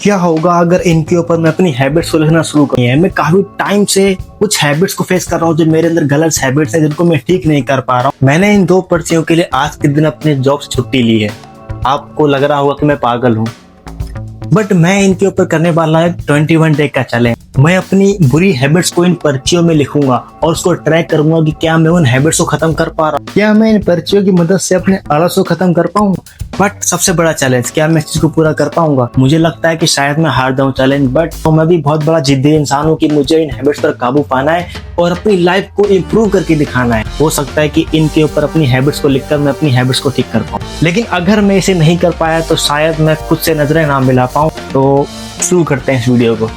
क्या होगा अगर इनके ऊपर मैं अपनी हैबिट्स को लिखना शुरू करूँ। मैं काफी टाइम से कुछ हैबिट्स को फेस कर रहा हूँ जो मेरे अंदर गलत हैबिट्स हैं जिनको मैं ठीक नहीं कर पा रहा हूँ। मैंने इन 2 पर्चियों के लिए आज के दिन अपने जॉब से छुट्टी ली है। आपको लग रहा होगा कि मैं पागल हूँ, बट मैं इनके ऊपर करने वाला है 21 डे का चैलेंज। मैं अपनी बुरी हैबिट्स को इन पर्चियों में लिखूंगा और उसको ट्रैक करूंगा कि क्या मैं उन हैबिट्स को खत्म कर पा रहा हूँ, क्या मैं इन पर्चियों की मदद से अपने आलस को खत्म कर पाऊंगा। बट सबसे बड़ा चैलेंज, क्या मैं इस चीज को पूरा कर पाऊंगा। मुझे लगता है कि शायद मैं हार जाऊं चैलेंज, बट तो मैं भी बहुत बड़ा जिद्दी इंसान हूँ कि मुझे इन हैबिट्स पर काबू पाना है और अपनी लाइफ को इम्प्रूव करके दिखाना है। हो सकता है कि इनके ऊपर अपनी हैबिट्स को लिखकर मैं अपनी हैबिट्स को ठीक कर पाऊँ, लेकिन अगर मैं इसे नहीं कर पाया तो शायद मैं खुद से नजरें ना मिला पाऊँ। तो शुरू करते हैं इस वीडियो को।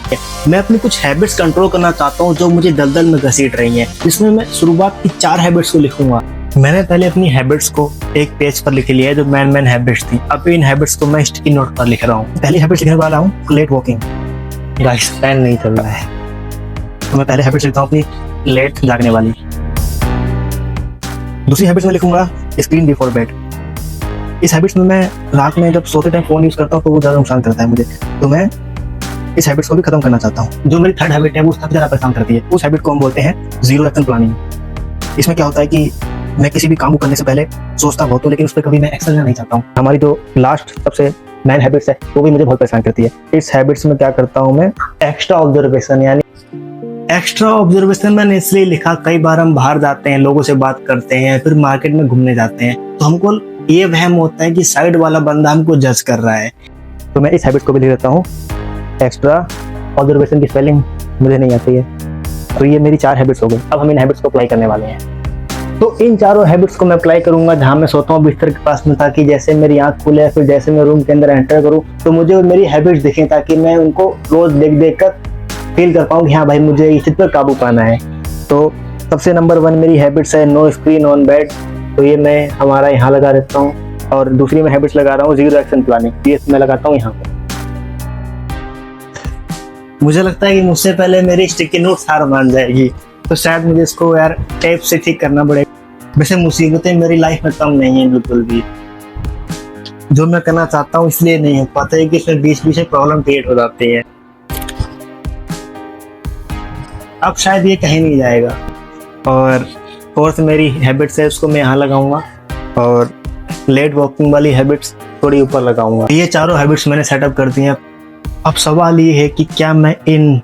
मैं अपनी कुछ हैबिट्स कंट्रोल करना चाहता हूँ जो मुझे दलदल में घसीट रही हैं, जिसमें मैं शुरुआत की 4 हैबिट्स को लिखूंगा। मैंने पहले अपनी हैबिट्स को एक पेज पर लिख लिया है जो मेन हैबिट्स थी। अब इन हैबिट्स को मैं स्टिकी नोट पर लिख रहा हूँ। पहली हैबिट लिखने वाला हूँ लेट वॉकिंग। गाइस फैन नहीं चल रहा है, तो मैं पहले हैबिट लिखता हूँ अपनी लेट जागने वाली। दूसरी हैबिट में लिखूंगा स्क्रीन बिफोर बेड। इस हैबिट्स में मैं रात में जब सोते टाइम फोन यूज करता हूँ तो वो ज्यादा नुकसान करता है मुझे, तो मैं इस हैबिट्स को भी खत्म करना चाहता हूँ। जो मेरी 3rd हैबिट है वो सबसे ज्यादा परेशान करती है। उस हैबिट को हम बोलते हैं जीरो एक्शन प्लानिंग। इसमें क्या होता है कि मैं किसी भी काम को करने से पहले सोचता बहुत हूँ, लेकिन उस पर कभी मैं एक्शन लेना नहीं चाहता हूँ। हमारी जो लास्ट सबसे मेन हैबिट्स है वो भी मुझे बहुत परेशान करती है। इस हैबिट्स में क्या करता हूँ मैं, एक्स्ट्रा ऑब्जर्वेशन। यानी एक्स्ट्रा ऑब्जर्वेशन मैंने इसलिए लिखा, कई बार हम बाहर जाते हैं, लोगों से बात करते हैं, फिर मार्केट में घूमने जाते हैं, तो हमको ये वहम होता है कि साइड वाला बंदा हमको जज कर रहा है। तो मैं इस हैबिट को भी लिख देता हूँ। एक्स्ट्रा ऑब्जर्वेशन की स्पेलिंग मुझे नहीं आती है। तो ये मेरी 4 हैबिट्स हो गई। अब हम इन हैबिट्स को अप्लाई करने वाले हैं। तो इन चारों हैबिट्स को मैं अप्लाई करूंगा जहां मैं सोता हूँ बिस्तर के पास में, ताकि जैसे मेरी आंख खुले, फिर जैसे मैं रूम के अंदर एंटर करूँ तो मुझे मेरी हैबिट्स दिखें, ताकि मैं उनको रोज देख कर फील कर पाऊँ कि हाँ भाई मुझे इस चीज पर काबू पाना है। तो सबसे नंबर 1 मेरी हैबिट्स है नो स्क्रीन ऑन बेड। तो ये मैं हमारा यहाँ लगा देता हूँ। और दूसरी मैं हैबिट्स लगा रहा हूँ जीरो एक्शन प्लानिंग। ये मैं लगाता हूँ यहाँ पर। मुझे लगता है कि मुझसे पहले मेरी स्टिकी नोट्स हार मान जाएगी, तो शायद मुझे इसको यार टेप से ठीक करना पड़ेगा। वैसे मुसीबतें मेरी लाइफ में कम नहीं है बिल्कुल भी। जो मैं करना चाहता हूँ इसलिए नहीं हो पाता है कि इसमें बीच में प्रॉब्लम क्रिएट हो जाती है। अब शायद ये कहीं नहीं जाएगा। और 4th मेरी हैबिट्स है, उसको मैं यहाँ लगाऊंगा, और लेट वॉकिंग वाली हैबिट्स थोड़ी ऊपर लगाऊंगा। ये चारों हैबिट्स मैंने सेटअप कर दी हैं। अब सवाल ये है कि क्या मैं इन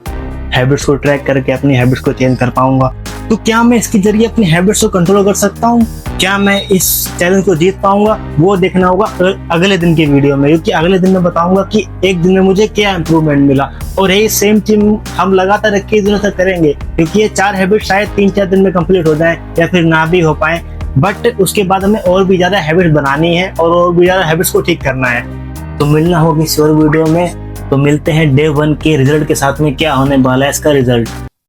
हैबिट्स को ट्रैक करके अपनी हैबिट्स को चेंज कर पाऊंगा। तो क्या मैं इसके जरिए अपनी हैबिट्स को कंट्रोल कर सकता हूँ, क्या मैं इस चैलेंज को जीत पाऊंगा, वो देखना होगा अगले दिन की वीडियो में। क्योंकि अगले दिन मैं बताऊंगा कि एक दिन में मुझे क्या इंप्रूवमेंट मिला। और यही सेम चीज हम लगातार 21 दिनों तक करेंगे, क्योंकि ये 4 हैबिट शायद 3-4 दिन में कंप्लीट हो जाए या फिर ना भी हो पाए। बट उसके बाद हमें और भी ज्यादा हैबिट बनानी है और भी ज्यादा हैबिट्स को ठीक करना है। तो मिलना होगी इस और वीडियो में। तो मिलते हैं डे 1 के रिजल्ट के साथ में, क्या होने वाला है इसका रिजल्ट।